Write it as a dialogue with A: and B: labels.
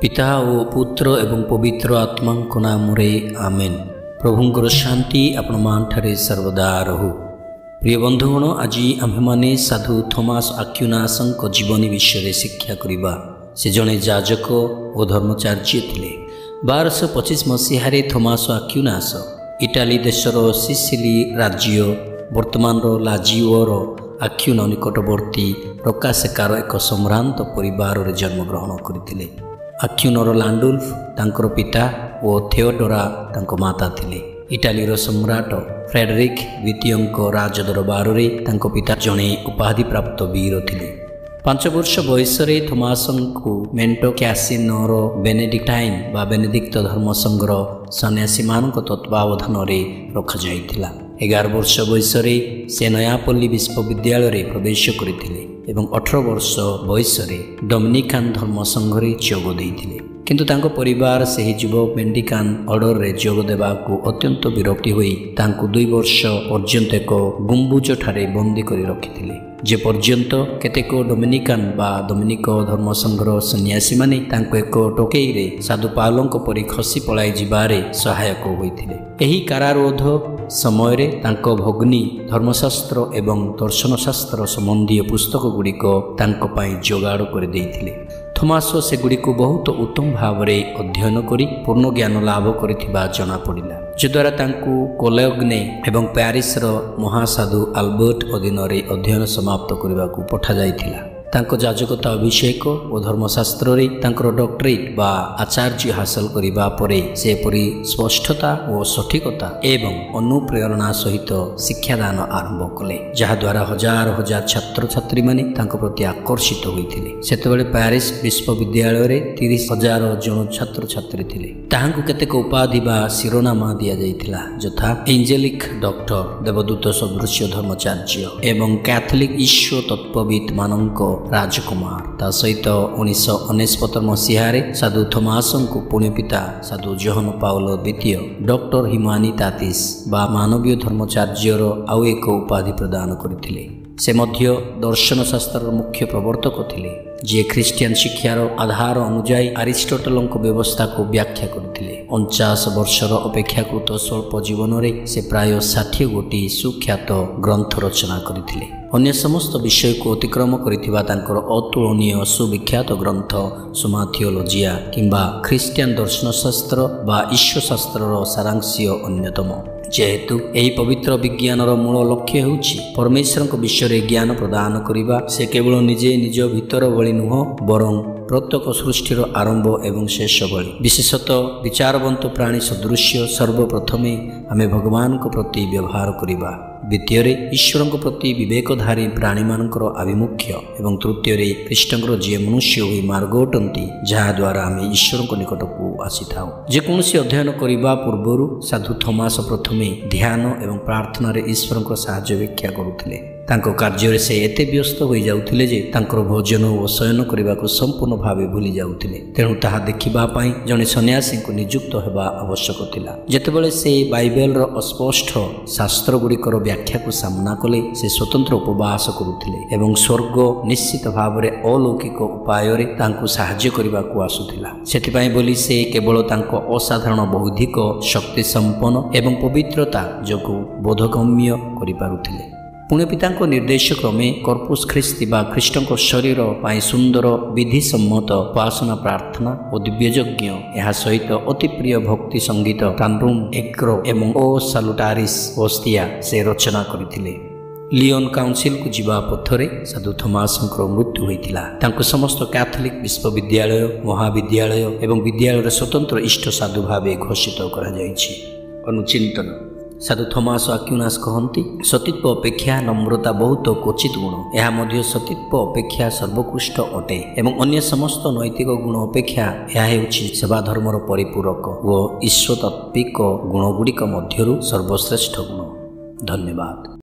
A: पिता ओ पुत्र एवं पवित्र आत्मा नाम आमेन। प्रभुंकर शांति आपण मानठारे सर्वदा रहु। प्रिय बंधुगण, आज आम्भेमाने साधु थॉमस आक्विनास जीवनी विषय शिक्षा करिबा। से जड़े जाजक और धर्मचार्य थिले। 1225 मसीह थॉमस आक्विनास इटाली देशर सिसिली राज्य वर्तमान लाजिओर आक्विनो निकटवर्ती प्रकाशकार एक सम्भ्रांत परिवार रे जन्मग्रहण करथिले। आक्विनोर लैंडुल्फ तांकर पिता और थियोडोरा तांको माता थिले। इटालीर सम्राट फ्रेडरिक द्वितीय राजदरबार रे तांको पिता जड़े उपाधि प्राप्त वीर थिले। 5 वर्ष बयस थॉमस को मेंटो कैसिनोर बेनेडिक्टाइन बा बेनेडिक्ट धर्मसंघर सन्यासी मान तत्वावधान रखा जाइथिला। 11 वर्ष बयस से नयापल्ली विश्वविद्यालय प्रवेश करथिले एवं 18 वर्ष बयस डोमिनिकान धर्मसंघ जोग देइथिले। किंतु तांको परिवार से युवक मेंडिकान ऑर्डर रे जोग देबाकू अत्यंत विरक्ति होई तांको 2 वर्ष पर्यंत एक गुंबुज ठारे बंदी करी रखिथिले। जे पर्यंत केतेक डोमिनिकान बा डोमिनिक धर्मसंघर सन्यासी माने तांको एक टोकेई रे साधु पावलों परी खसी पलाई जिबारे सहायक होइथिले। एही कारारोध समय रे तांको भग्नी धर्मशास्त्र एवं दर्शनशास्त्र संबंधी पुस्तक गुड़िक तांको पाई जोगाड़ कर देइथिले। थॉमस से गुड़िक बहुत उत्तम भाव में अध्ययन करी पूर्ण ज्ञान लाभ करिथिबा जଣା पड़िला, जद्वारा तांकु कोलोग्ने एवं पेरिस महासाधु आल्बर्ट अधीन अध्ययन समाप्त करने को पठा जाइथिला। तांको जाजकता अभिषेक और धर्मशास्त्र रे तांकर डॉक्टरेट बा आचार्य हासिल करिबा परे से परी स्पष्टता और सठिकता एवं अनुप्रेरणा सहित शिक्षादान आरंभ कले, जहा द्वारा हजार हजार छात्र छात्री माने तांको प्रति आकर्षित होइथिले। सेतेबेले पेरिस विश्वविद्यालय रे 30,000 जन छात्र छात्री थिले। ताहांकु केतेक उपाधि बा शिरोनामा दिया जाइथिला, यथा एंजेलिक डॉक्टर, देवदूत सदृश धर्मचार्य एवं कैथोलिक ईश्वर तत्वविद मानक राजकुमार। ता सहित 1969 मसीह साधु थॉमस को पुण्य पिता साधु जोहन पाउलो द्वितीय डॉक्टर ह्यूमानिटाटिस बा मानवीय धर्मचार्यर आउ एक उपाधि प्रदान करथिले। से मध्य दर्शन शास्त्र मुख्य प्रवर्तक थिले, जे ख्रिस्टियन शिक्षार आधार अनुजाई अरिस्टोटल व्यवस्था को व्याख्या करथिले। 49 वर्षर अपेक्षाकृत स्वल्प जीवन में से प्राय 60 गोटी सुख्यात ग्रंथ रचना करथिले। अन्य समस्त विषय को अतिक्रम करिथिबा तांकर अतुलनीय सुविख्यात ग्रंथ सुमा थियोलॉजिया किंबा ख्रिस्टियन दर्शनशास्त्र बा ईश्वरशास्त्र सारांश अन्यतम। जेहेतु यही पवित्र विज्ञानर मूल लक्ष्य होउछि परमेश्वर विषय ज्ञान प्रदान करिबा, से केवल निजे निज भीतर भली नुह बरं प्रत्येक सृष्टिर आरंभ एवं शेष भली। विशेषतः विचारवंत प्राणी सदृश्य सर्वप्रथमे आमे भगवान को प्रति व्यवहार करिबा, द्वितीय ईश्वर को प्रति विवेकधारी प्राणी मानकर आभिमुख्य एवं तृतीय कृष्णकर जी मनुष्य हुई मार्ग अटंती, जहाँ द्वारा आम ईश्वर को निकट को आसी था। जेकोसी अध्ययन करने पूर्वर साधु थॉमस प्रथमे ध्यान एवं प्रार्थना ईश्वर को साहाय्य व्याख्या करुथिले। तांको कार्य से एते व्यस्त हो जाउथिले जे तांकर भोजन और शयन करने को संपूर्ण भाव भूली जाउथिले। तेणु ताहा देखिबा पई जने सन्यासी को नियुक्त हेबा आवश्यक थिला। जेतेबेले से बाइबल अस्पष्ट शास्त्र गुड़िकर व्याख्या को सामना कले, से स्वतंत्र उपवास करुथिले एवं स्वर्ग निश्चित भाव में अलौकिक उपाय रे तांको साहाय्य करने को आसुथिला। सेथिपाई बोली से केवल तांको असाधारण बौद्धिक शक्ति संपन्न एवं पवित्रता जोगु बोधगम्य करि पारुथिले। पुण्य पिता निर्देश क्रमे कर्पुस ख्रिस्ती बा ख्रीष्ट शरीर पाई सुंदर विधिसम्मत उपासना प्रार्थना और दिव्ययज्ञ यह सहित अति प्रिय भक्ति संगीत तांड्रुम एग्रो एवं ओ सालुटारिस ओस्तिया से रचना करथिले। लियोन काउंसिल को जीवा पथरे साधु थॉमस मृत्यु होइतिला। तांको समस्त कैथोलिक विश्वविद्यालय महाविद्यालय एवं विद्यालय स्वतंत्र इष्ट साधु भावे घोषित करा जायछि। अनुचिंतन साधु थॉमस आक्विनास कहती, सतीत्व अपेक्षा नम्रता बहुत क्वचित गुण, यह मध्य सतीत्व अपेक्षा सर्वोत्कृष्ट अटे एवं अन्य समस्त नैतिक गुण अपेक्षा यह हेउछि सेवा धर्मर परिपूरक व ईश्वरतात्विक गुणगुड़िक मध्यरु सर्वश्रेष्ठ गुण। धन्यवाद।